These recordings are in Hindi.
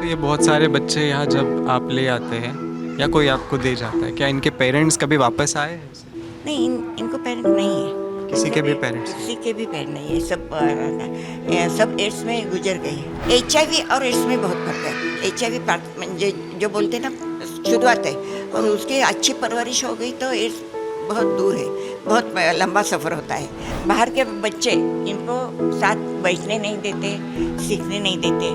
ये बहुत सारे बच्चे यहाँ जब आप ले आते हैं या कोई आपको दे जाता है, क्या इनके पेरेंट्स कभी वापस आए हैं? नहीं, इनको पेरेंट नहीं है। किसी के भी पेरेंट्स? किसी के भी पेरेंट नहीं है। सब एड्स में गुजर गए। एचआईवी और एड्स में बहुत फर्क है। एचआईवी जो बोलते हैं ना, शुरुआत है, और उसकी अच्छी परवरिश हो गई तो एड्स बहुत दूर है, बहुत लंबा सफ़र होता है। बाहर के बच्चे इनको साथ बैठने नहीं देते, सीखने नहीं देते।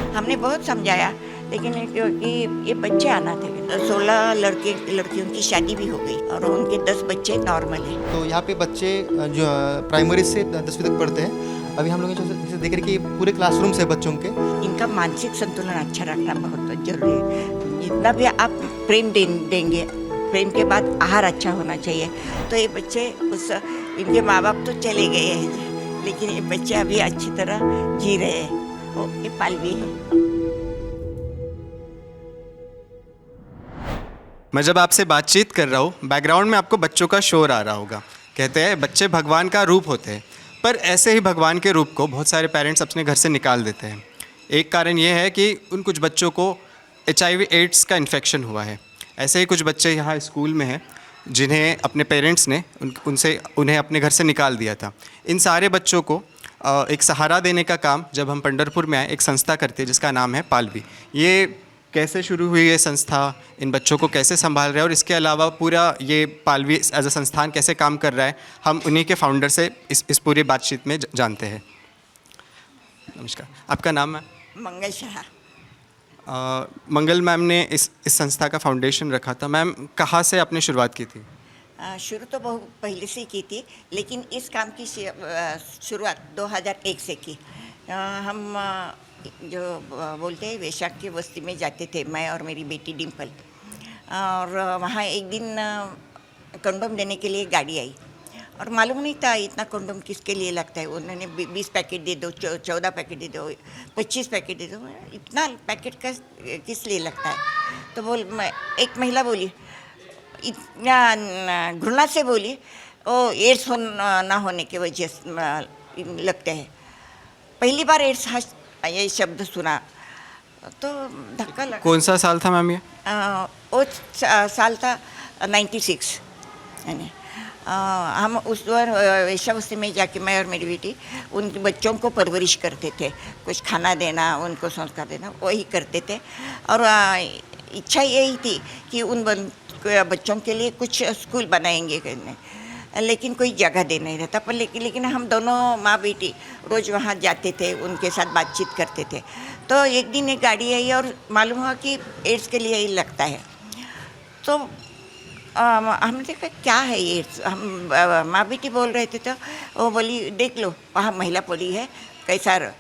हमने बहुत समझाया, लेकिन क्योंकि ये बच्चे आना थे। 16 लड़कियों की शादी भी हो गई और उनके 10 बच्चे नॉर्मल हैं। तो यहाँ पे बच्चे जो प्राइमरी से 10वीं तक पढ़ते हैं। अभी हम लोग जैसे देख रहे हैं कि पूरे क्लासरूम से बच्चों के इनका मानसिक संतुलन अच्छा रखना बहुत जरूरी है। जितना भी आप प्रेम देंगे, प्रेम के बाद आहार अच्छा होना चाहिए। तो ये बच्चे इनके माँ बाप तो चले गए हैं, लेकिन ये बच्चे अभी अच्छी तरह जी रहे हैं। वो ये पालवी है। मैं जब आपसे बातचीत कर रहा हूँ, बैकग्राउंड में आपको बच्चों का शोर आ रहा होगा। कहते हैं बच्चे भगवान का रूप होते हैं, पर ऐसे ही भगवान के रूप को बहुत सारे पेरेंट्स अपने घर से निकाल देते हैं। एक कारण ये है कि उन कुछ बच्चों को HIV एड्स का इन्फेक्शन हुआ है। ऐसे ही कुछ बच्चे यहाँ स्कूल में हैं जिन्हें अपने पेरेंट्स ने उन्हें अपने घर से निकाल दिया था। इन सारे बच्चों को एक सहारा देने का काम जब हम पंढरपुर में आए, एक संस्था करती है जिसका नाम है पालवी। ये कैसे शुरू हुई ये संस्था, इन बच्चों को कैसे संभाल रहा है, और इसके अलावा पूरा ये पालवी एज अ संस्थान कैसे काम कर रहा है, हम उन्हीं के फाउंडर से इस पूरी बातचीत में जानते हैं। नमस्कार, आपका नाम है? मंगल शाह। मंगल मैम ने इस संस्था का फाउंडेशन रखा था। मैम, कहाँ से आपने शुरुआत की थी? शुरू तो बहुत पहले से की थी, लेकिन इस काम की शुरुआत 2001 से की। हम जो बोलते हैं वैशाख की बस्ती में जाते थे, मैं और मेरी बेटी डिम्पल। और वहाँ एक दिन कंडोम देने के लिए गाड़ी आई, और मालूम नहीं था इतना कंडोम किसके लिए लगता है। उन्होंने 20 पैकेट दे दो, 14 पैकेट दे दो, 25 पैकेट दे दो। इतना पैकेट का किस लिए लगता है? तो एक महिला बोली, इतना घृणा से बोली, ओ एड्स ना होने की वजह से लगते हैं। पहली बार एड्स ये शब्द सुना तो धक्का लगा। कौन सा साल था मैम ये? वो साल था 96। यानी हम उस बार वेश्यावस्ती में जाके मैं और मेरी बेटी उन बच्चों को परवरिश करते थे। कुछ खाना देना, उनको संस्कार देना, वही करते थे। और इच्छा यही थी कि उन बच्चों के लिए कुछ स्कूल बनाएंगे करने, लेकिन कोई जगह दे नहीं रहता। पर लेकिन हम दोनों माँ बेटी रोज़ वहाँ जाते थे, उनके साथ बातचीत करते थे। तो एक दिन एक गाड़ी आई और मालूम हुआ कि एड्स के लिए ही लगता है। तो हमने देखा क्या है एड्स। हम माँ बेटी बोल रहे थे, तो वो बोली देख लो वहाँ महिला पड़ी है, कैसा रहो।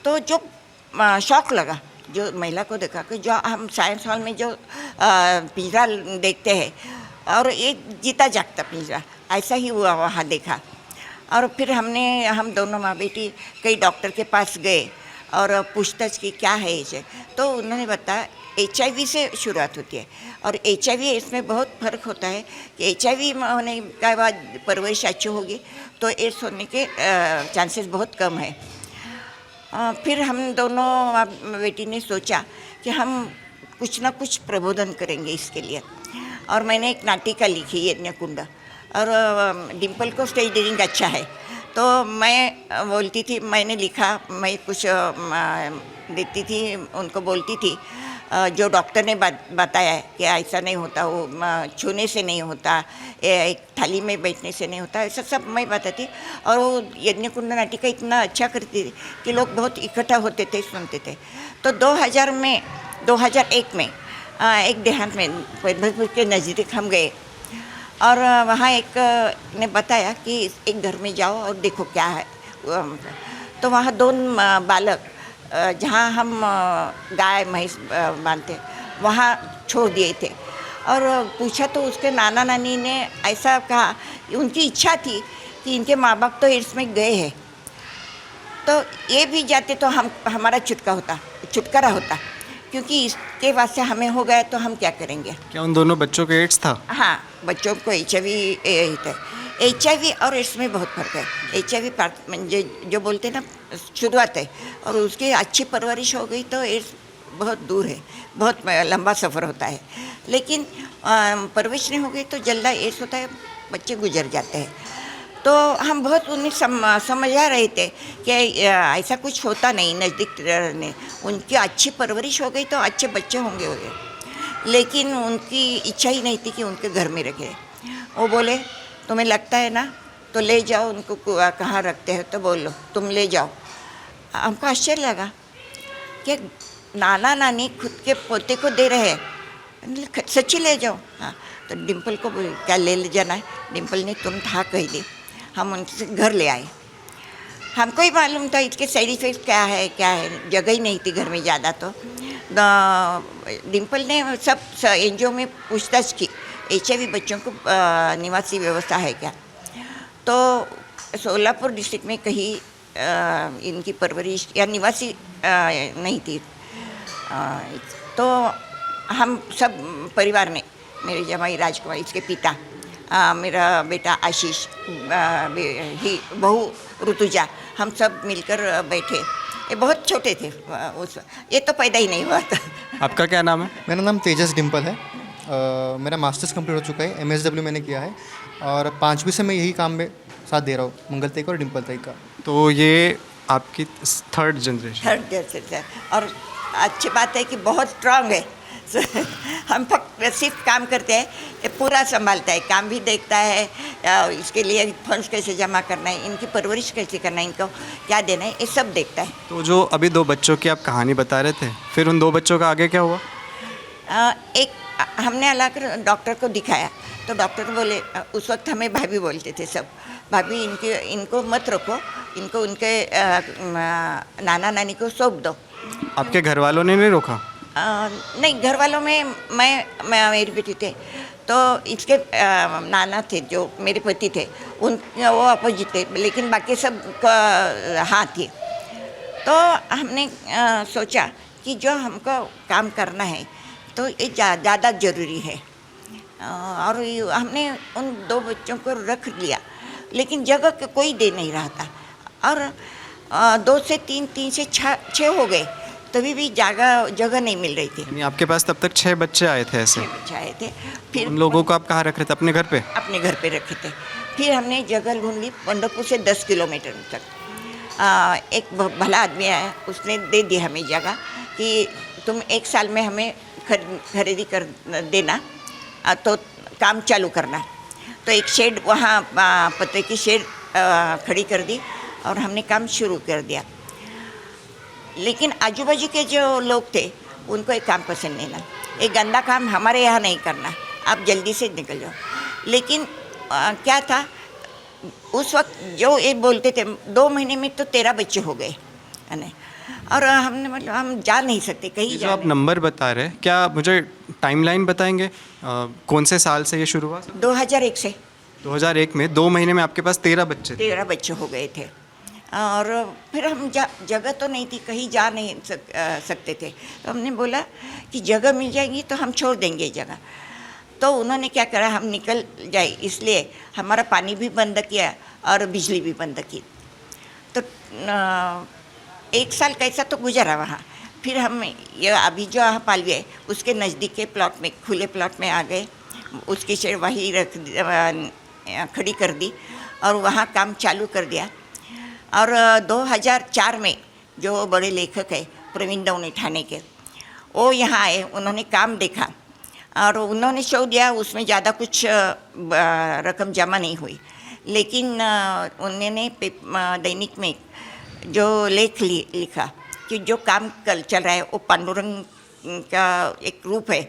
तो जो शौक लगा जो महिला को देखा कि जो हम साइंस हॉल में जो पिंजरा देखते हैं, और एक जीता जागता पिंजरा, ऐसा ही हुआ वहाँ देखा। और फिर हम दोनों माँ बेटी कई डॉक्टर के पास गए और पूछताछ की क्या है ये। तो उन्होंने बताया HIV से शुरुआत होती है, और HIV इसमें बहुत फ़र्क होता है कि HIV होने के बाद परवरिश अच्छी होगी तो एड्स होने के चांसेस बहुत कम है। फिर हम दोनों बेटी ने सोचा कि हम कुछ ना कुछ प्रबोधन करेंगे इसके लिए, और मैंने एक नाटिका लिखी यज्ञकुंड। और डिम्पल को स्टेज डेयरिंग अच्छा है, तो मैं बोलती थी, मैंने लिखा, मैं कुछ देती थी, उनको बोलती थी जो डॉक्टर ने बताया है कि ऐसा नहीं होता, वो छूने से नहीं होता, एक थाली में बैठने से नहीं होता, ऐसा सब मैं बताती। और वो यज्ञकुंड नाटिका इतना अच्छा करती थी कि लोग बहुत इकट्ठा होते थे, सुनते थे। तो 2001 में एक देहात में पंढरपुर के नज़दीक हम गए, और वहाँ एक ने बताया कि एक घर में जाओ और देखो क्या है। तो वहाँ 2 बालक, जहाँ हम गाय भैंस बांधते, वहाँ छोड़ दिए थे। और पूछा तो उसके नाना नानी ने ऐसा कहा, उनकी इच्छा थी कि इनके माँ बाप तो एड्स में गए हैं, तो ये भी जाते तो हमारा छुटकारा होता, क्योंकि इसके वास्ते हमें हो गया तो हम क्या करेंगे। क्या उन दोनों बच्चों को एड्स था? हाँ, बच्चों को HIV और एड्स में बहुत फर्क है। HIV जो बोलते हैं ना, शुरुआत है, और उसकी अच्छी परवरिश हो गई तो एड्स बहुत दूर है, बहुत लंबा सफ़र होता है। लेकिन परवरिश नहीं हो गई तो जल्दा ऐसा होता है, बच्चे गुजर जाते हैं। तो हम बहुत उन्हें समझा रहे थे कि ऐसा कुछ होता नहीं, नज़दीक रहने, उनकी अच्छी परवरिश हो गई तो अच्छे बच्चे होंगे। लेकिन उनकी इच्छा ही नहीं थी कि उनके घर में रखे। वो बोले तुम्हें लगता है ना तो ले जाओ, उनको कहाँ रखते हैं तो बोलो, तुम ले जाओ। हमको आश्चर्य लगा कि नाना नानी खुद के पोते को दे रहे हैं, सच्ची ले जाओ। हाँ, तो डिम्पल को क्या ले जाना है, डिम्पल ने तुरंत हाँ कह दी। हम उनसे घर ले आए। हमको ही मालूम था इसके साइड इफेक्ट क्या है, जगह ही नहीं थी घर में ज़्यादा। तो डिम्पल ने सब एनजीओ में पूछताछ की, HIV बच्चों को निवासी व्यवस्था है क्या। तो सोलापुर डिस्ट्रिक्ट में कहीं इनकी परवरिश या निवासी नहीं थी। तो हम सब परिवार ने, मेरे जमाई राजकुमार, इसके पिता, मेरा बेटा आशीष, बहू ऋतुजा, हम सब मिलकर बैठे। ये बहुत छोटे थे उस, ये तो पैदा ही नहीं हुआ था। आपका क्या नाम है? मेरा नाम तेजस डिम्पल है। मेरा मास्टर्स कंप्लीट हो चुका है, MSW मैंने किया है, और 5वीं से मैं यही काम में साथ दे रहा हूँ, मंगल ताई का और डिम्पल ताई का। तो ये आपकी थर्ड जनरेशन। और अच्छी बात है कि बहुत स्ट्रांग है। हम सिर्फ काम करते हैं, ये पूरा संभालता है, काम भी देखता है, इसके लिए फंड्स कैसे जमा करना है, इनकी परवरिश कैसे करना है, इनको क्या देना है, ये सब देखता है। तो जो अभी 2 बच्चों की आप कहानी बता रहे थे, फिर उन 2 बच्चों का आगे क्या हुआ? एक हमने लाकर डॉक्टर को दिखाया, तो डॉक्टर बोले, उस वक्त हमें भाभी बोलते थे सब, भाभी इनको मत रखो, इनको उनके नाना नानी को सौंप दो। आपके घर वालों ने नहीं रोका? नहीं, घर वालों में मैं मेरी बेटी थे, तो इसके नाना थे जो मेरे पति थे, वो अपोजिट थे, लेकिन बाकी सब हाँ थे। तो हमने सोचा कि जो हमको काम करना है तो ये ज़्यादा ज़रूरी है, और हमने उन 2 बच्चों को रख लिया, लेकिन जगह कोई दे नहीं रहा था। और 2 से 3, 3 से 6 हो गए, तभी भी जगह नहीं मिल रही थी। यानी आपके पास तब तक 6 बच्चे आए थे ऐसे? 6 बच्चे आए थे। फिर उन लोगों को आप कहाँ रख रहे थे? अपने घर पे? अपने घर पे रखे थे। फिर हमने जगह ढूंढ ली पंढरपुर से 10 किलोमीटर तक। एक भला आदमी आया, उसने दे दी हमें जगह कि तुम 1 साल में हमें खरीदी कर देना, तो काम चालू करना। तो एक शेड वहाँ पत्रे की शेड खड़ी कर दी और हमने काम शुरू कर दिया। लेकिन आजू बाजू के जो लोग थे उनको एक काम पसंद नहीं ना, एक गंदा काम हमारे यहाँ नहीं करना, आप जल्दी से निकल जाओ। लेकिन क्या था उस वक्त, जो ये बोलते थे 2 महीने में तो 13 बच्चे हो गए, है ना। और हमने मतलब हम जा नहीं सकते कहीं। जो आप नंबर बता रहे हैं, क्या मुझे टाइमलाइन बताएंगे? कौन से साल से ये शुरू हुआ? 2001 से। 2001 में 2 महीने में आपके पास 13 बच्चे थे? 13 बच्चे हो गए थे। और फिर हम जगह तो नहीं थी, कहीं जा नहीं सकते थे, तो हमने बोला कि जगह मिल जाएगी तो हम छोड़ देंगे जगह। तो उन्होंने क्या करा, हम निकल जाए इसलिए हमारा पानी भी बंद किया और बिजली भी बंद की। तो 1 साल कैसा तो गुजरा वहाँ। फिर हम ये अभी जो यहाँ पालवी है उसके नज़दीक के प्लॉट में, खुले प्लॉट में आ गए, उसकी शेड वहीं खड़ी कर दी और वहाँ काम चालू कर दिया। और 2004 में जो बड़े लेखक है प्रवीण दौनी ठाणे के, वो यहाँ आए, उन्होंने काम देखा और उन्होंने शो दिया। उसमें ज़्यादा कुछ रकम जमा नहीं हुई, लेकिन उन्होंने दैनिक में जो लेख लिखा कि जो काम कल चल रहा है वो पांडुरंग का एक रूप है,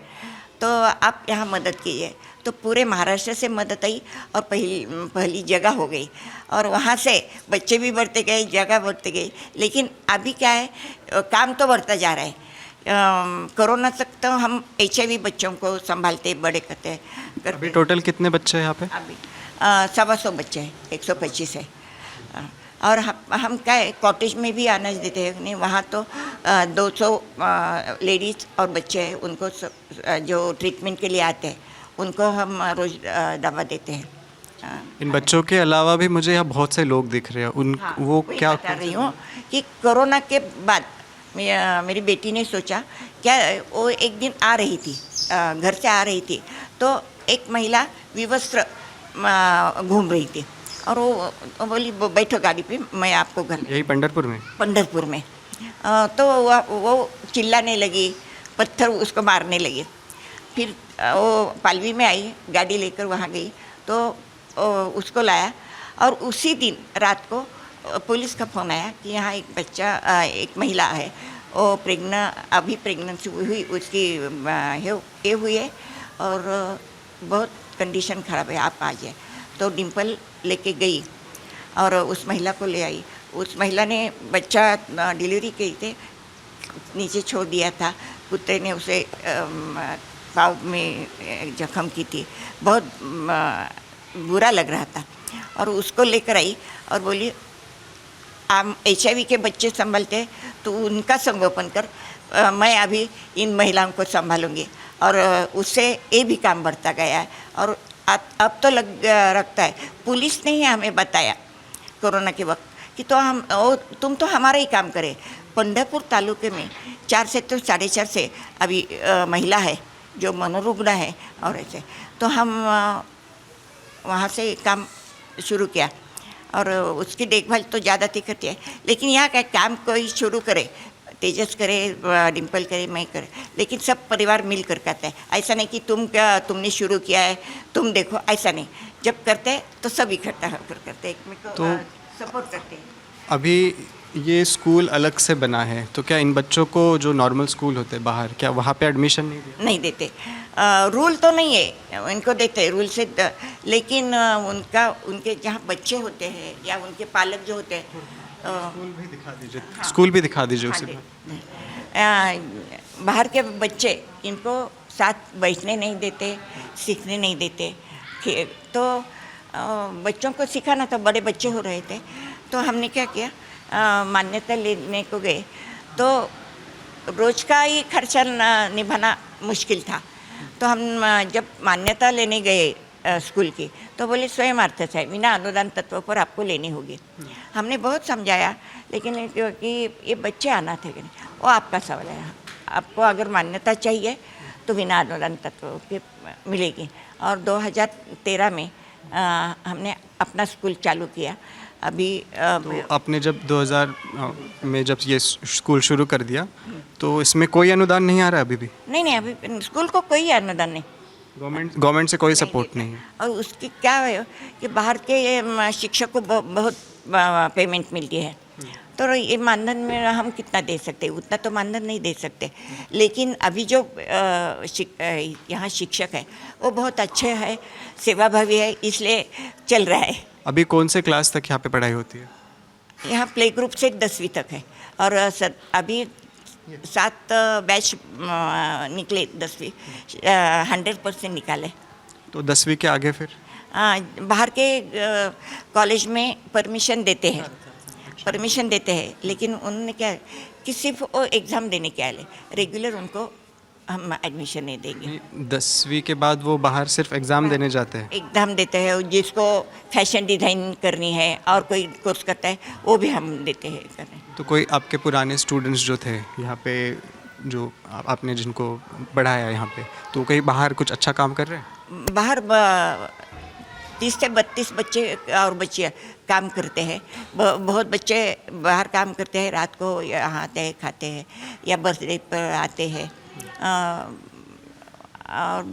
तो आप यहाँ मदद कीजिए। तो पूरे महाराष्ट्र से मदद आई और पहली जगह हो गई, और वहाँ से बच्चे भी बढ़ते गए, जगह बढ़ते गई। लेकिन अभी क्या है, काम तो बढ़ता जा रहा है। कोरोना तक तो हम HIV बच्चों को संभालते बड़े करते। अभी टोटल कितने बच्चे हैं यहाँ पे? अभी 125 बच्चे हैं, 125 है। और हम क्या है, कॉटेज में भी अनाज देते हैं, नहीं वहाँ तो 200 लेडीज़ और बच्चे हैं, उनको जो ट्रीटमेंट के लिए आते हैं उनको हम रोज़ दवा देते हैं। इन बच्चों के अलावा भी मुझे यहाँ बहुत से लोग दिख रहे हैं, वो क्या बता रही हूँ कि कोरोना के बाद मेरी बेटी ने सोचा क्या, वो एक दिन आ रही थी, घर से आ रही थी, तो एक महिला विवस्त्र घूम रही थी और वो बोली बैठो गाड़ी पे, मैं आपको घर यही पंढरपुर में? पंढरपुर में। तो वो चिल्लाने लगी, पत्थर उसको मारने लगे। फिर वो पालवी में आई, गाड़ी लेकर वहाँ गई तो उसको लाया और उसी दिन रात को पुलिस का फ़ोन आया कि यहाँ एक बच्चा, एक महिला है, वो अभी प्रेगनेंसी हुई, उसकी ये हुई है और बहुत कंडीशन ख़राब है, आप आ जाए। तो डिम्पल लेके गई और उस महिला को ले आई। उस महिला ने बच्चा डिलीवरी की थे, नीचे छोड़ दिया था, कुत्ते ने उसे पाँव में जख्म की थी, बहुत बुरा लग रहा था। और उसको लेकर आई और बोली आप HIV के बच्चे संभालते तो उनका संगोपन कर, मैं अभी इन महिलाओं को संभालूंगी। और उससे ये भी काम बढ़ता गया है और अब तो रखता है। पुलिस ने ही हमें बताया कोरोना के वक्त कि तो तुम तो हमारा ही काम करें। पंढरपुर तालुके में 4 से तो 4.5 से अभी महिला है जो मनोरुग्ण है और ऐसे, तो हम वहाँ से काम शुरू किया और उसकी देखभाल तो ज़्यादा करती है। लेकिन यहाँ का काम कोई शुरू करे, तेजस करे, डिम्पल करे, मैं करे, लेकिन सब परिवार मिल कर करता है। ऐसा नहीं कि तुमने शुरू किया है, तुम देखो, ऐसा नहीं। जब करते हैं तो सब इकट्ठा होकर करते हैं, एक को तो सपोर्ट करते हैं। अभी ये स्कूल अलग से बना है, तो क्या इन बच्चों को जो नॉर्मल स्कूल होते हैं बाहर, क्या वहाँ पे एडमिशन नहीं दिया? नहीं देते, रूल तो नहीं है, इनको देते रूल से लेकिन उनके जहाँ बच्चे होते हैं या उनके पालक जो होते हैं, स्कूल भी दिखा दीजिए, स्कूल भी दिखा दीजिए उसे। बाहर के बच्चे इनको साथ बैठने नहीं देते, सीखने नहीं देते। तो बच्चों को सिखाना था, बड़े बच्चे हो रहे थे, तो हमने क्या किया, मान्यता लेने को गए तो रोज का ही खर्चा निभाना मुश्किल था। तो हम जब मान्यता लेने गए स्कूल की तो बोले स्वयं अर्थ है, बिना अनुदान तत्व पर आपको लेनी होगी। हमने बहुत समझाया, लेकिन क्योंकि ये बच्चे आना थे कि नहीं, वो आपका सवाल है। आपको अगर मान्यता चाहिए तो बिना अनुदान तत्व के मिलेगी। और 2013 में हमने अपना स्कूल चालू किया। अभी तो आपने जब 2000 में जब ये स्कूल शुरू कर दिया तो इसमें कोई अनुदान नहीं आ रहा अभी भी? नहीं, अभी स्कूल को कोई अनुदान नहीं, गवर्नमेंट से कोई सपोर्ट नहीं है। और उसकी क्या है कि बाहर के शिक्षक को बहुत पेमेंट मिलती है, तो ये मानधन में हम कितना दे सकते हैं, उतना तो मानधन नहीं दे सकते। लेकिन अभी जो यहाँ शिक्षक है वो बहुत अच्छे हैं, सेवाभावी है, इसलिए चल रहा है। अभी कौन से क्लास तक यहाँ पे पढ़ाई होती है? यहाँ प्ले ग्रुप से 10वीं तक है और अभी 7 बैच निकले, 10वीं 100% निकाले। तो 10वीं के आगे फिर बाहर के कॉलेज में परमिशन देते हैं, लेकिन उन्होंने क्या कि सिर्फ वो एग्ज़ाम देने के आए, रेगुलर उनको हम एडमिशन नहीं देंगे। 10वीं के बाद वो बाहर सिर्फ एग्ज़ाम देने जाते हैं? एग्ज़ाम देते हैं, जिसको फैशन डिज़ाइन करनी है और कोई कोर्स करता है वो भी हम देते हैं करने। तो कोई आपके पुराने स्टूडेंट्स जो थे यहाँ पे, जो आपने जिनको पढ़ाया यहाँ पे, तो कहीं बाहर कुछ अच्छा काम कर रहे हैं? बाहर 30 से 32 बच्चे और बच्चियाँ काम करते हैं। बहुत बच्चे बाहर काम करते हैं, रात को यहाँ आते हैं, खाते हैं या बर्थडे पर आते हैं। और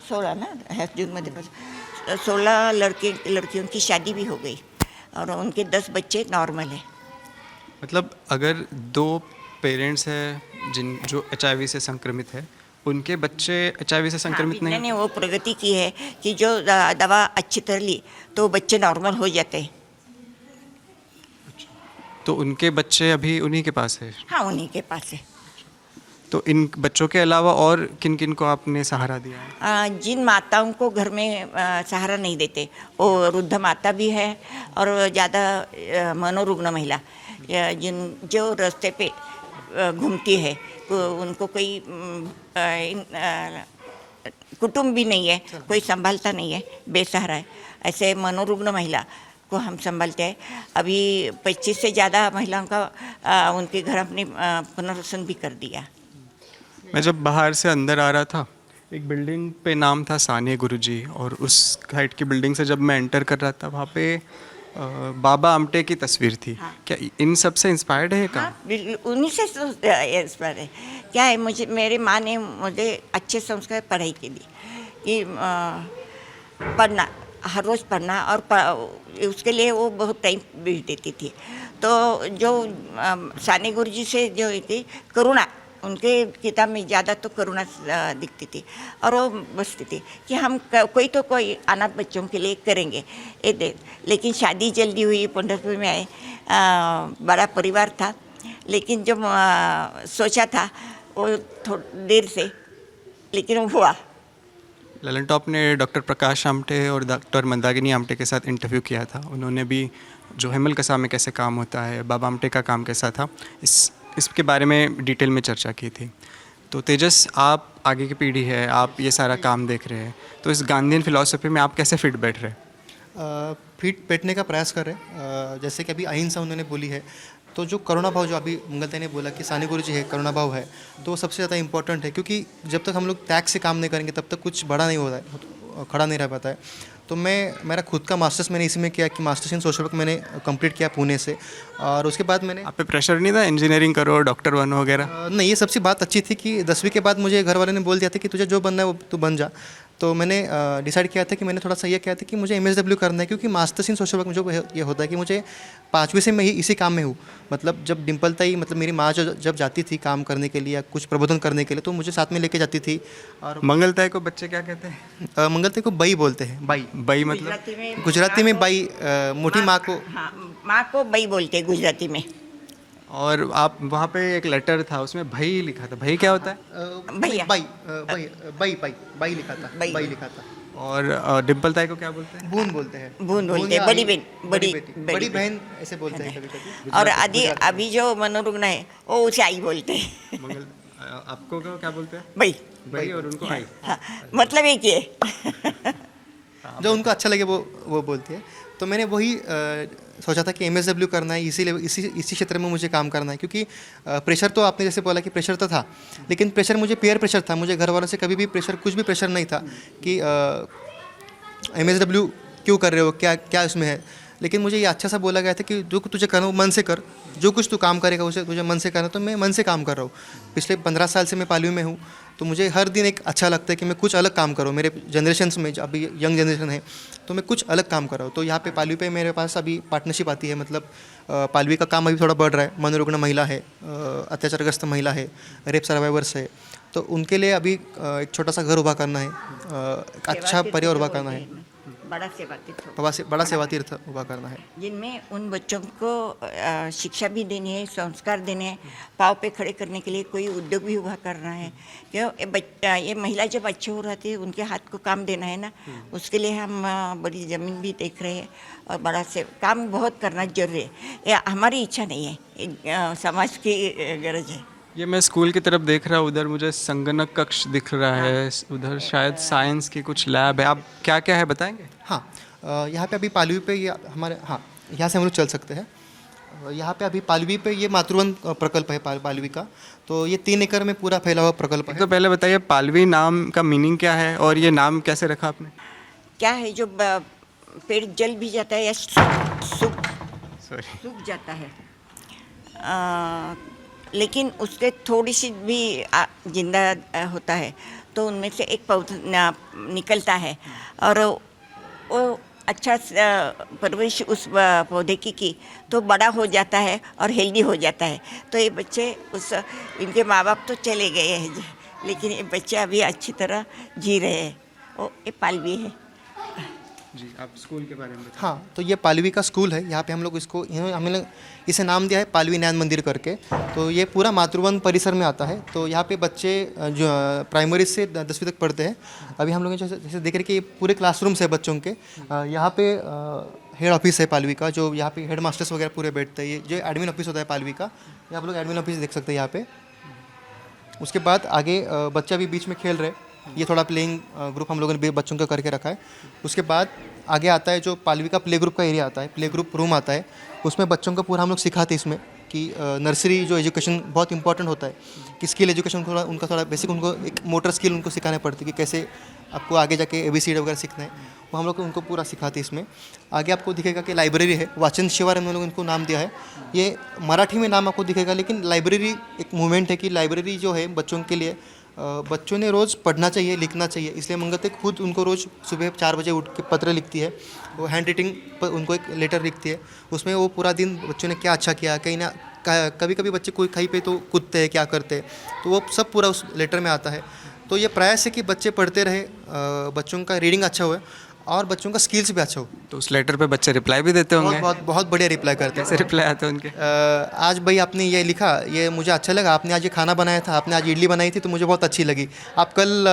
16 ना है जून में 16 लड़कियों की शादी भी हो गई और उनके 10 बच्चे नॉर्मल है। मतलब अगर 2 पेरेंट्स हैं जो HIV से संक्रमित है, उनके बच्चे HIV से संक्रमित नहीं? ने वो प्रगति की है कि जो दवा अच्छी तरह ली तो बच्चे नॉर्मल हो जाते हैं। तो उनके बच्चे अभी उन्हीं के पास है? हाँ, उन्हीं के पास है। तो इन बच्चों के अलावा और किन किन को आपने सहारा दिया है? जिन माताओं को घर में सहारा नहीं देते, वो वृद्ध माता भी है और ज़्यादा मनोरुग्ण महिला, जो रास्ते पे घूमती है, उनको कोई कुटुंब भी नहीं है, कोई संभालता नहीं है, बेसहारा है, ऐसे मनोरुग्ण महिला को हम संभालते हैं। अभी 25 से ज़्यादा महिलाओं का उनके घर अपने पुनर्वसन भी कर दिया। मैं जब बाहर से अंदर आ रहा था, एक बिल्डिंग पे नाम था सानिया गुरुजी, और उस हाइट की बिल्डिंग से जब मैं एंटर कर रहा था, वहाँ पे बाबा आमटे की तस्वीर थी। हाँ। क्या इन सब से इंस्पायर्ड है ये काम? हाँ, बिल्कुल उन्हीं से इंस्पायर है। क्या है, मुझे मेरे माँ ने मुझे अच्छे संस्कार पढ़ाई के लिए कि पढ़ना, हर रोज़ पढ़ना, और उसके लिए वो बहुत टाइम बीत देती थी। तो जो सानी गुरुजी से जो थी करुणा, उनके किताब में ज़्यादा तो करुणा दिखती थी, और वो बसती थी कि हम कोई तो कोई अनाथ बच्चों के लिए करेंगे ये दे। लेकिन शादी जल्दी हुई, पंढरपुर में आए, बड़ा परिवार था, लेकिन जब सोचा था वो थोड़ी देर से, लेकिन वो हुआ। ललन टॉप ने डॉक्टर प्रकाश आमटे और डॉक्टर मंदाकिनी आमटे के साथ इंटरव्यू किया था। उन्होंने भी जो हेमल कसा में कैसे काम होता है, बाबा आमटे का काम कैसा था, इसके बारे में डिटेल में चर्चा की थी। तो तेजस, आप आगे की पीढ़ी है, आप ये सारा काम देख रहे हैं, तो इस गांधीयन फिलॉसफी में आप कैसे फिट बैठ रहे हैं? फिट बैठने का प्रयास कर रहे हैं। जैसे कि अभी अहिंसा उन्होंने बोली है, तो जो करुणा भाव, जो अभी मंगलते ने बोला कि सानी गुरुजी है, करुणा भाव है, तो सबसे ज़्यादा इंपॉर्टेंट है, क्योंकि जब तक हम लोग त्याग से काम नहीं करेंगे तब तक कुछ बड़ा नहीं होता है, खड़ा नहीं रह पाता है। तो मेरा खुद का मास्टर्स मैंने इसी में किया कि मास्टर्स इन सोशल वर्क मैंने कंप्लीट किया पुणे से, और उसके बाद मैंने आप पे प्रेशर नहीं था इंजीनियरिंग करो, डॉक्टर बनो वगैरह? नहीं, ये सबसे बात अच्छी थी कि 10वीं के बाद मुझे घर वाले ने बोल दिया था कि तुझे जो बनना है वो तू बन जा। तो मैंने डिसाइड किया था कि मैंने थोड़ा सा ये किया था कि मुझे MSW करना है, क्योंकि मास्टर्स इन सोशल वर्क में जो ये होता है कि मुझे 5वीं से मैं इसी काम में हूँ। मतलब जब डिम्पल ताई, मतलब मेरी माँ जब जाती थी काम करने के लिए या कुछ प्रबोधन करने के लिए, तो मुझे साथ में लेके जाती थी। और मंगलताई को बच्चे क्या कहते हैं? मंगलताई को बई बोलते हैं, बाई। बई मतलब? गुजराती में बाई, मोटी माँ को। हाँ, माँ को बई बोलते हैं गुजराती में। और आप वहाँ पे एक लेटर था, उसमें भाई लिखा था। भाई क्या होता है? भैया। बाई लिखा था, बाई। बाई लिखा था। और डिम्पल ताई को क्या बोलते हैं? बून बोलते हैं। बून बोलते हैं, या बड़ी आई, बहन, बेटी, बड़ी बहन ऐसे बोलते हैं कभी कभी। और अभी जो मनोरुग्ण है वो उसे आई बोलते हैं। मंगल, आपको क्या बोलते हैं? भाई। भाई, और उनको आई। हाँ, मतलब एक ही है। जो उनको अच्छा लगे वो बोलते हैं। तो मैंने वही सोचा था कि MSW करना है, इसी क्षेत्र में मुझे काम करना है, क्योंकि प्रेशर तो आपने जैसे बोला कि प्रेशर तो था, लेकिन प्रेशर मुझे पीयर प्रेशर था। मुझे घर वालों से कभी भी प्रेशर, कुछ भी प्रेशर नहीं था कि MSW क्यों कर रहे हो, क्या उसमें है। लेकिन मुझे ये अच्छा सा बोला गया था कि जो तुझे करना वो मन से कर, जो कुछ तू काम करेगा उसे तुझे मन से करना। तो मैं मन से काम कर रहा हूँ। पिछले 15 साल से मैं पालवी में हूँ, तो मुझे हर दिन एक अच्छा लगता है कि मैं कुछ अलग काम करूँ। मेरे जनरेशन्स में, अभी यंग जनरेशन है, तो मैं कुछ अलग काम कर रहा हूँ। तो यहाँ पे पालवी पे मेरे पास अभी पार्टनरशिप आती है। मतलब पालवी का काम अभी थोड़ा बढ़ रहा है। मनोरुग्ण महिला है, अत्याचारग्रस्त महिला है, रेप सर्वाइवर्स है, तो उनके लिए अभी एक छोटा सा घर उभा करना है, एक अच्छा परिवार उभा करना है, बड़ा सेवा तीर्थ उभा करना है, जिनमें उन बच्चों को शिक्षा भी देनी है, संस्कार देने हैं, पाँव पे खड़े करने के लिए कोई उद्योग भी उभा करना है। क्यों ये महिला जब अच्छे हो रहती है, उनके हाथ को काम देना है ना, उसके लिए हम बड़ी ज़मीन भी देख रहे हैं, और बड़ा से काम बहुत करना जरूरी है। ये हमारी इच्छा नहीं है, समाज की गरज है। ये मैं स्कूल की तरफ देख रहा हूँ, उधर मुझे संगणक कक्ष दिख रहा है, उधर शायद साइंस की कुछ लैब है। आप क्या क्या है बताएंगे? हाँ, यहाँ पे अभी पालवी पे ये हमारे, हाँ, यहाँ से हम लोग चल सकते हैं। यहाँ पे अभी पालवी पे ये मातृवन प्रकल्प है पालवी का। तो ये 3 एकड़ में पूरा फैला हुआ प्रकल्प है। तो पहले बताइए, पालवी नाम का मीनिंग क्या है, और ये नाम कैसे रखा आपने? क्या है, जो पेड़ जल भी जाता है या सूख जाता है, लेकिन उससे थोड़ी सी भी जिंदा होता है, तो उनमें से एक पौधा निकलता है, और वो अच्छा परवरिश उस पौधे की तो बड़ा हो जाता है और हेल्दी हो जाता है। तो ये बच्चे इनके माँ बाप तो चले गए हैं, लेकिन ये बच्चे अभी अच्छी तरह जी रहे हैं। वो ये पालवी है। जी, आप स्कूल के बारे में बताइए। हाँ, तो ये पालवी का स्कूल है। यहाँ पे हम लोग हमने इसे नाम दिया है पालवी नयन मंदिर करके। तो ये पूरा मातृवन परिसर में आता है। तो यहाँ पे बच्चे जो प्राइमरी से 10वीं तक पढ़ते हैं। अभी हम लोग जैसे देख रहे कि ये पूरे क्लासरूम्स है बच्चों के। यहाँ पे हेड ऑफिस है पालवी का, जो यहाँ पे हेड मास्टर्स वगैरह पूरे बैठते हैं। ये जो एडमिन ऑफिस होता है पालवी का, ये आप लोग एडमिन ऑफिस देख सकते हैं यहाँ पे। उसके बाद आगे बच्चे अभी बीच में खेल रहे, ये थोड़ा प्लेइंग ग्रुप हम लोगों ने बच्चों का करके रखा है। उसके बाद आगे आता है जो पालवी का प्ले ग्रुप का एरिया आता है, प्ले ग्रुप रूम आता है, उसमें बच्चों को पूरा हम लोग सिखाते हैं इसमें कि नर्सरी जो एजुकेशन बहुत इंपॉर्टेंट होता है कि स्किल एजुकेशन थोड़ा उनका थोड़ा बेसिक उनको एक मोटर स्किल उनको सिखाना पड़ती है कि कैसे आपको आगे जाके ABCD वगैरह सीखना है, वो हम लोग उनको पूरा सिखाते हैं इसमें। आगे आपको दिखेगा कि लाइब्रेरी है, वाचन शिवार हम लोग इनको नाम दिया है। ये मराठी में नाम आपको दिखेगा, लेकिन लाइब्रेरी एक मूवमेंट है कि लाइब्रेरी जो है बच्चों के लिए बच्चों ने रोज़ पढ़ना चाहिए, लिखना चाहिए, इसलिए मंगलते खुद उनको रोज़ सुबह 4 बजे उठ के पत्र लिखती है, वो हैंड राइटिंग पर उनको एक लेटर लिखती है, उसमें वो पूरा दिन बच्चों ने क्या अच्छा किया, कहीं ना कभी कभी बच्चे कोई कहीं पे तो कूदते हैं, क्या करते हैं, तो वो सब पूरा उस लेटर में आता है। तो ये प्रयास है कि बच्चे पढ़ते रहे, बच्चों का रीडिंग अच्छा हुआ और बच्चों का स्किल्स भी अच्छा हो। तो उस लेटर पे बच्चे रिप्लाई भी देते होंगे? बहुत बहुत बढ़िया रिप्लाई करते हैं। कैसे रिप्लाई आते हैं उनके? आज भाई आपने ये लिखा, ये मुझे अच्छा लगा, आपने आज ये खाना बनाया था, आपने आज इडली बनाई थी तो मुझे बहुत अच्छी लगी, आप कल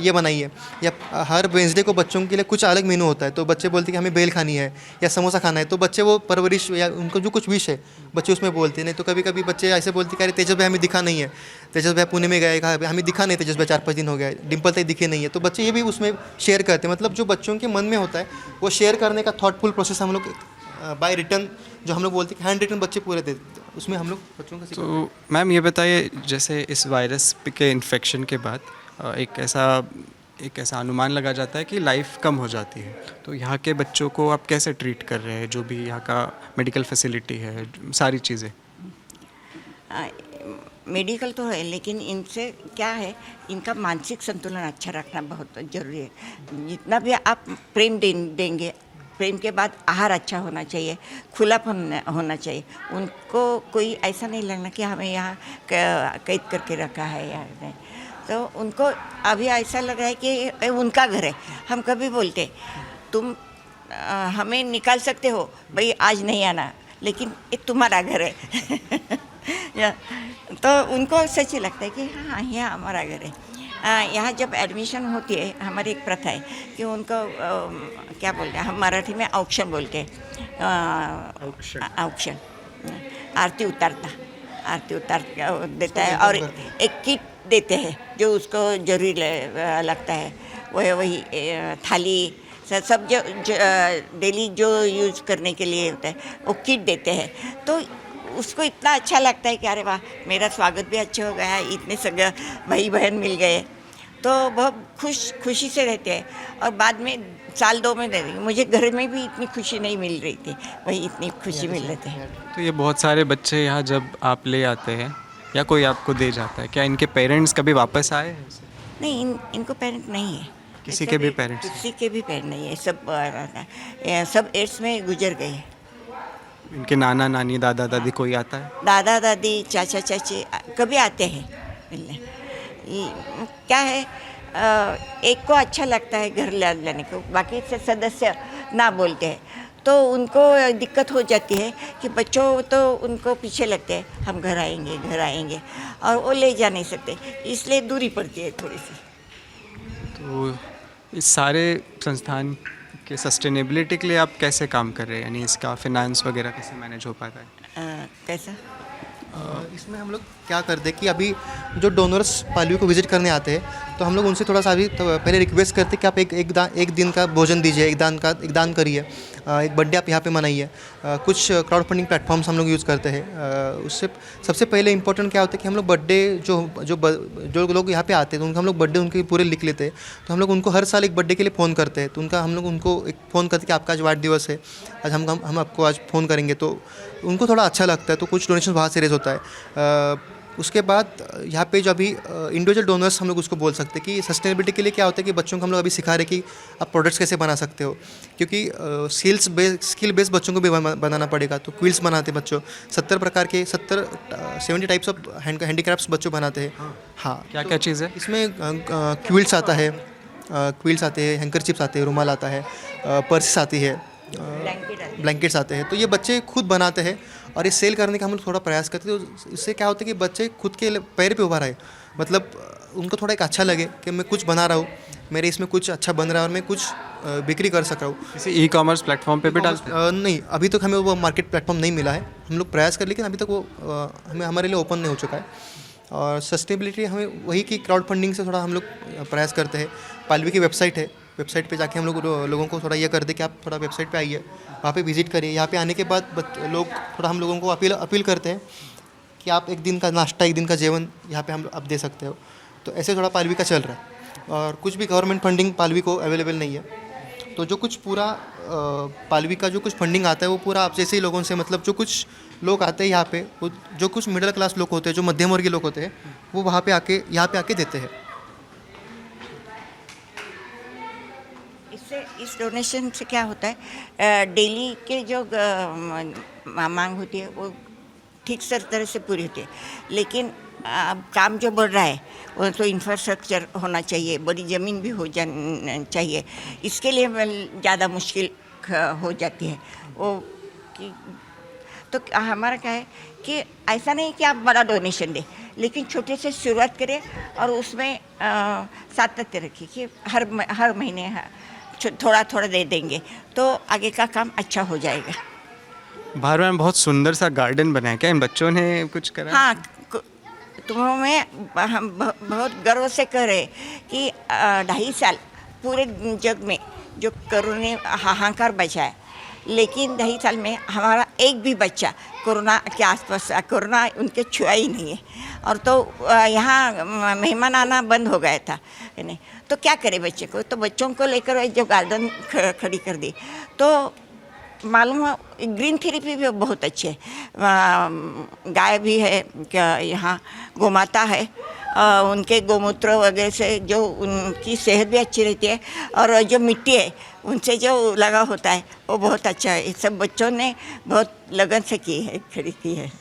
ये बनाइए। या हर वेंसडे को बच्चों के लिए कुछ अलग मेनू होता है, तो बच्चे बोलते हैं कि हमें बेल खानी है या समोसा खाना है, तो बच्चे वो परवरिश या उनको जो कुछ विश है बच्चे उसमें बोलते हैं। नहीं तो कभी कभी बच्चे ऐसे बोलते हैं कि अरे तेजस भाई हमें दिखा नहीं है, तेजस भाई पुणे में गए, कहा हमें दिखा नहीं, तेजस भाई 4-5 दिन हो गया, डिम्पल तक दिखे नहीं है, तो बच्चे ये भी उसमें शेयर करते हैं। मतलब जो बच्चों के मन में होता है वो शेयर करने का थॉटफुल प्रोसेस हम लोग बाय रिटर्न, जो हम लोग बोलते हैं हैंड रिटन बच्चे पूरे देते हैं, उसमें हम लोग बच्चों का तो मैम ये बताइए, जैसे इस वायरस के इन्फेक्शन के बाद एक ऐसा अनुमान लगा जाता है कि लाइफ कम हो जाती है, तो यहाँ के बच्चों को आप कैसे ट्रीट कर रहे हैं, जो भी यहाँ का मेडिकल फैसिलिटी है, सारी चीज़ें? मेडिकल तो है, लेकिन इनसे क्या है, इनका मानसिक संतुलन अच्छा रखना बहुत ज़रूरी है। जितना भी आप प्रेम देंगे, प्रेम के बाद आहार अच्छा होना चाहिए, खुलापन होना चाहिए। उनको कोई ऐसा नहीं लगना कि हमें यहाँ कैद करके रखा है या नहीं, तो उनको अभी ऐसा लग रहा है कि उनका घर है। हम कभी बोलते तुम हमें निकाल सकते हो भाई, आज नहीं आना, लेकिन ये तुम्हारा घर है तो उनको सच ही लगता है कि हाँ यहाँ हमारा घर है। यहाँ जब एडमिशन होती है, हमारी एक प्रथा है कि उनको क्या बोलते हैं, हम मराठी में औक्षण बोलते हैं, औक्षण, आरती उतार देता है और एक किट देते हैं जो उसको जरूरी लगता है, वही थाली सब जो डेली जो यूज़ करने के लिए होता है वो किट देते हैं। तो उसको इतना अच्छा लगता है कि अरे वाह, मेरा स्वागत भी अच्छा हो गया, इतने सगे भाई बहन मिल गए, तो बहुत खुशी से रहते हैं। और बाद में साल 2 में दे देंगे। मुझे घर में भी इतनी खुशी नहीं मिल रही थी, वही इतनी खुशी मिल रही थी। तो ये बहुत सारे बच्चे यहाँ जब आप ले आते हैं या कोई आपको दे जाता है, क्या इनके पेरेंट्स कभी वापस आए हैं? नहीं, इनको पेरेंट नहीं है, किसी के भी पेरेंट्स? किसी के भी पेरेंट नहीं है, सब एड्स में गुजर गए। इनके नाना नानी दादा दादी कोई आता है? दादा दादी चाचा चाची कभी आते हैं मिलने। क्या है, एक को अच्छा लगता है घर लाने को, बाकी से सदस्य ना बोलते हैं, तो उनको दिक्कत हो जाती है कि बच्चों तो उनको पीछे लगते हैं, हम घर आएंगे, और वो ले जा नहीं सकते, इसलिए दूरी पड़ती है थोड़ी सी। तो इस सारे संस्थान के सस्टेनेबिलिटी के लिए आप कैसे काम कर रहे हैं, यानी इसका फिनांस वगैरह कैसे मैनेज हो पाता है? कैसा? इसमें हम लोग क्या करते हैं कि अभी जो डोनर्स पालवी को विजिट करने आते हैं, तो हम लोग उनसे थोड़ा सा अभी तो पहले रिक्वेस्ट करते हैं कि आप एक दिन का भोजन दीजिए, एक दान करिए, एक बर्थडे आप यहाँ पे मनाइए। कुछ क्राउड फंडिंग प्लेटफॉर्म्स हम लोग यूज़ करते हैं। उससे सबसे पहले इंपॉर्टेंट क्या होता है कि हम लोग बर्थडे जो लोग यहाँ पे आते हैं, तो उनका हम लोग बर्थडे उनके पूरे लिख लेते हैं। तो हम लोग उनको हर साल एक बर्थडे के लिए फ़ोन करते हैं, तो हम लोग उनको एक फ़ोन करते हैं कि आपका आज वाढ दिवस है, आज हम आपको आज फ़ोन करेंगे, तो उनको थोड़ा अच्छा लगता है, तो कुछ डोनेशन वहाँ से रेज होता है। उसके बाद यहाँ पे जो अभी इंडिविजुअल डोनर्स हम लोग उसको बोल सकते हैं कि सस्टेनेबिलिटी के लिए क्या होता है कि बच्चों को हम लोग अभी सिखा रहे हैं कि आप प्रोडक्ट्स कैसे बना सकते हो, क्योंकि स्किल बेस्ड बच्चों को भी बनाना पड़ेगा। तो क्विल्स बनाते हैं बच्चों, 70 प्रकार के 70 टाइप्स ऑफ हैंडीक्राफ्ट्स बच्चों बनाते हैं। हाँ, क्या क्या चीज़ है इसमें? क्विल्स आता है, क्विल्स आते हैं, हैंकरचिप्स आते हैं, रुमाल आता है, पर्सेस आती है, ब्लैंकेट्स आते हैं। तो ये बच्चे खुद बनाते हैं और ये सेल करने का हम लोग थोड़ा प्रयास करते हैं। तो इससे क्या होता है कि बच्चे खुद के पैर पे उभा रहे, मतलब उनको थोड़ा एक अच्छा लगे कि मैं कुछ बना रहा हूँ, मेरे इसमें कुछ अच्छा बन रहा है और मैं कुछ बिक्री कर सक रहा हूँ। किसी ई-कॉमर्स प्लेटफॉर्म पे भी डालते हैं? नहीं, अभी तक हमें वो मार्केट प्लेटफॉर्म नहीं मिला है, हम लोग प्रयास कर, लेकिन अभी तक वो हमें हमारे लिए ओपन नहीं हो चुका है। और सस्टेनेबिलिटी हमें वही कि क्राउड फंडिंग से थोड़ा हम लोग प्रयास करते हैं। पालवी की वेबसाइट है, वेबसाइट पे जाके हम लोगों को थोड़ा ये कर दे कि आप थोड़ा वेबसाइट पे आइए, वहाँ पे विजिट करिए। यहाँ पे आने के बाद लोग थोड़ा हम लोगों को अपील करते हैं कि आप एक दिन का नाश्ता, एक दिन का जेवन यहाँ पे हम आप दे सकते हो। तो ऐसे थोड़ा पालवी का चल रहा है और कुछ भी गवर्नमेंट फंडिंग पालवी को अवेलेबल नहीं है। तो जो कुछ पूरा पालवी का जो कुछ फंडिंग आता है वो पूरा आप जैसे ही लोगों से, मतलब जो कुछ लोग आते हैं यहाँ पे, वो जो कुछ मिडिल क्लास लोग होते हैं, जो मध्यम वर्गीय लोग होते हैं, वो वहाँ पे आके यहाँ पे आके देते हैं। इससे इस डोनेशन से क्या होता है, डेली के जो मांग होती है वो ठीक से तरह से पूरी होती है, लेकिन अब काम जो बढ़ रहा है वो तो इंफ्रास्ट्रक्चर होना चाहिए, बड़ी ज़मीन भी हो जानी चाहिए। इसके लिए ज़्यादा मुश्किल हो जाती है वो कि। तो हमारा क्या है कि ऐसा नहीं कि आप बड़ा डोनेशन दें, लेकिन छोटे से शुरुआत करें और उसमें सातत्य रखिए कि हर महीने थोड़ा थोड़ा दे देंगे तो आगे का काम अच्छा हो जाएगा। बाहर में बहुत सुंदर सा गार्डन बनाया, क्या इन बच्चों ने कुछ करा? हाँ, तुम्हें हम बहुत गर्व से कह रहे कि 2.5 साल पूरे जग में जो कोरोना ने हाहाकार बचाया, लेकिन 2.5 साल में हमारा एक भी बच्चा कोरोना के आसपास, कोरोना उनके छुआ ही नहीं है। और तो यहाँ मेहमान आना बंद हो गया था, नहीं तो क्या करे बच्चे को, तो बच्चों को लेकर जो गार्डन खड़ी कर दी। तो मालूम है ग्रीन थेरेपी भी बहुत अच्छी है, गाय भी है क्या यहाँ, गोमाता है, उनके गोमूत्र वगैरह से जो उनकी सेहत भी अच्छी रहती है, और जो मिट्टी है उनसे जो लगा होता है वो बहुत अच्छा है। सब बच्चों ने बहुत लगन से की है, खड़ी की है।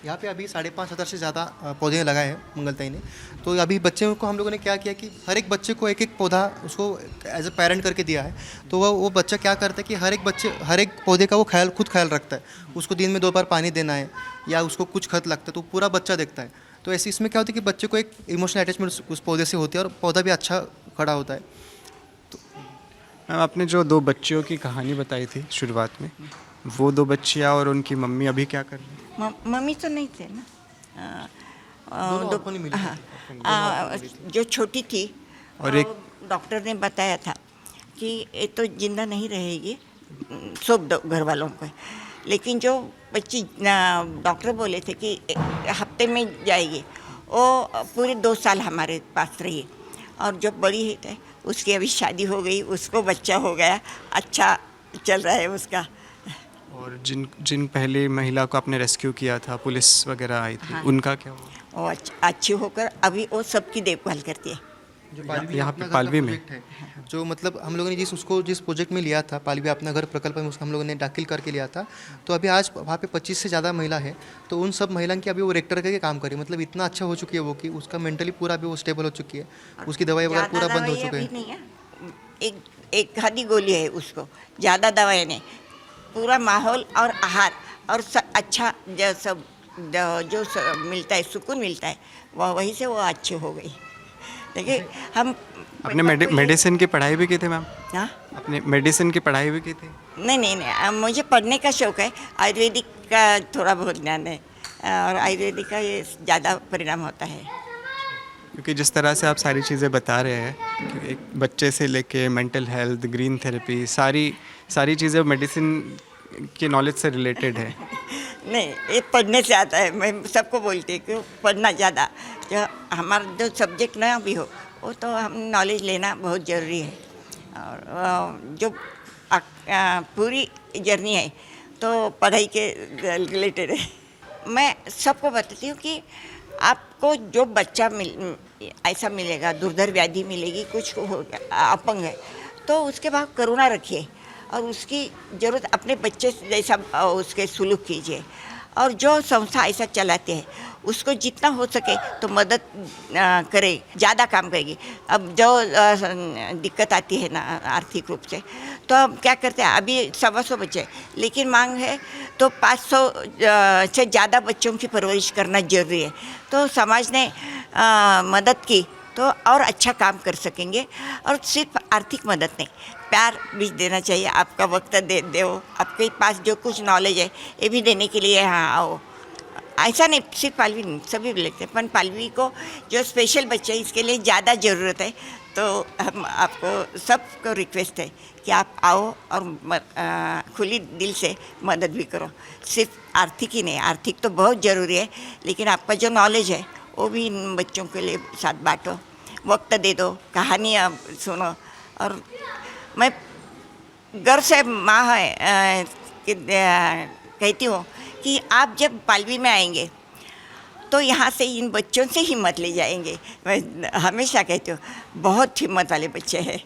यहाँ पे अभी 5,500 से ज़्यादा पौधे लगाए हैं मंगलताई ने। तो अभी बच्चे को हम लोगों ने क्या किया कि हर एक बच्चे को एक एक पौधा उसको एज ए पेरेंट करके दिया है। तो वो बच्चा क्या करता है कि हर एक पौधे का वो खुद ख्याल रखता है। उसको दिन में 2 बार पानी देना है या उसको कुछ खत लगता है तो पूरा बच्चा देखता है। तो ऐसे इसमें क्या होता है कि बच्चे को एक इमोशनल अटैचमेंट उस पौधे से होती है और पौधा भी अच्छा खड़ा होता है। मैम, आपने जो 2 बच्चियों की कहानी बताई थी शुरुआत में, वो 2 बच्चियाँ और उनकी मम्मी अभी क्या कर रही हैं? मम्मी तो नहीं थे ना, दोनों नहीं मिली। हाँ, जो छोटी थी और एक डॉक्टर ने बताया था कि ये तो जिंदा नहीं रहेगी, सौंप दो घर वालों को। लेकिन जो बच्ची डॉक्टर बोले थे कि हफ्ते में जाएगी, वो पूरे 2 साल हमारे पास रही। और जो बड़ी है उसकी अभी शादी हो गई, उसको बच्चा हो गया, अच्छा चल रहा है उसका। और जिन पहले महिला को आपने रेस्क्यू किया था, पुलिस वगैरह आई थी, हाँ। उनका क्या हुआ? वो अच्छी होकर अभी वो सबकी देखभाल करती है। जो यहाँ अपना पे घर पालवी का में? प्रोजेक्ट है, जो मतलब हम लोगों ने जिस प्रोजेक्ट में लिया था, पालवी अपना घर प्रकल्प में उसको हम लोगों ने दाखिल करके लिया था। तो अभी आज वहाँ पे 25 से ज़्यादा महिला है। तो उन सब महिला की अभी वो रेक्टर करके काम करी, मतलब इतना अच्छा हो चुकी है वो कि उसका मेंटली पूरा अभी वो स्टेबल हो चुकी है। उसकी दवाई वगैरह पूरा बंद हो चुका है। एक आधी गोली है उसको, ज़्यादा दवाई नहीं, पूरा माहौल और आहार और अच्छा जो मिलता है, सुकून मिलता है, वहीं से वो अच्छी हो गई। देखिए हम आपने मेडिसिन की पढ़ाई भी की थी मैम? हाँ, आपने मेडिसिन की पढ़ाई भी की थी? नहीं, मुझे पढ़ने का शौक़ है, आयुर्वेदिक का थोड़ा बहुत ज्ञान है और आयुर्वेदिक का ये ज़्यादा परिणाम होता है। क्योंकि जिस तरह से आप सारी चीज़ें बता रहे हैं कि एक बच्चे से लेके मेंटल हेल्थ, ग्रीन थेरेपी, सारी चीज़ें मेडिसिन की नॉलेज से रिलेटेड है। नहीं, ये पढ़ने से आता है। मैं सबको बोलती हूँ कि पढ़ना ज़्यादा, जो हमारा जो सब्जेक्ट ना भी हो वो तो हम नॉलेज लेना बहुत ज़रूरी है। और जो पूरी जर्नी है तो पढ़ाई के रिलेटेड है। मैं सबको बताती हूँ कि आपको जो बच्चा ऐसा मिलेगा, दुर्धर व्याधि मिलेगी, कुछ हो अपंग है, तो उसके बाद करुणा रखिए और उसकी ज़रूरत अपने बच्चे जैसा उसके सुलूक कीजिए। और जो संस्था ऐसा चलाते हैं उसको जितना हो सके तो मदद करे, ज़्यादा काम करेगी। अब जो दिक्कत आती है ना आर्थिक रूप से, तो हम क्या करते हैं, अभी 125 बच्चे, लेकिन मांग है तो 500 से ज़्यादा बच्चों की परवरिश करना जरूरी है। तो समाज ने मदद की तो और अच्छा काम कर सकेंगे। और सिर्फ आर्थिक मदद नहीं, प्यार भी देना चाहिए। आपका वक्त दे दो, आपके पास जो कुछ नॉलेज है ये भी देने के लिए यहाँ आओ। ऐसा नहीं, सिर्फ पालवी नहीं, सभी लेते हैं, पर पालवी को जो स्पेशल बच्चे हैं इसके लिए ज़्यादा ज़रूरत है। तो हम आपको सबको रिक्वेस्ट है कि आप आओ और खुली दिल से मदद भी करो। सिर्फ आर्थिक ही नहीं, आर्थिक तो बहुत ज़रूरी है, लेकिन आपका जो नॉलेज है वो भी इन बच्चों के लिए साथ बांटो, वक्त दे दो, कहानियाँ सुनो। और मैं गर्व से माँ है कहती हूँ कि आप जब पालवी में आएंगे तो यहाँ से इन बच्चों से हिम्मत ले जाएंगे। मैं हमेशा कहती हूँ बहुत हिम्मत वाले बच्चे हैं।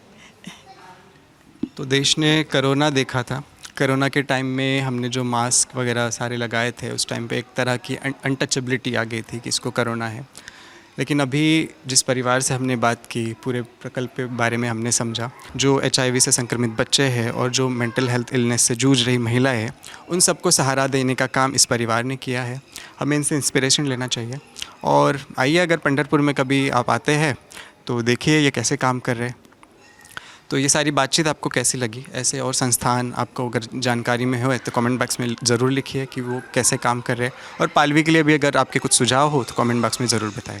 तो देश ने कोरोना देखा था। कोरोना के टाइम में हमने जो मास्क वगैरह सारे लगाए थे, उस टाइम पे एक तरह की अनटचेबिलिटी आ गई थी कि इसको कोरोना है। लेकिन अभी जिस परिवार से हमने बात की, पूरे प्रकल्प के बारे में हमने समझा, जो HIV से संक्रमित बच्चे हैं और जो मेंटल हेल्थ इलनेस से जूझ रही महिला है, उन सबको सहारा देने का काम इस परिवार ने किया है। हमें इनसे इंस्पिरेशन लेना चाहिए। और आइए, अगर पंढरपुर में कभी आप आते हैं तो देखिए ये कैसे काम कर रहे हैं। तो ये सारी बातचीत आपको कैसी लगी? ऐसे और संस्थान आपको अगर जानकारी में हो तो कमेंट बॉक्स में ज़रूर लिखिए कि वो कैसे काम कर रहे हैं। और पालवी के लिए भी अगर आपके कुछ सुझाव हो तो कमेंट बॉक्स में ज़रूर बताएं।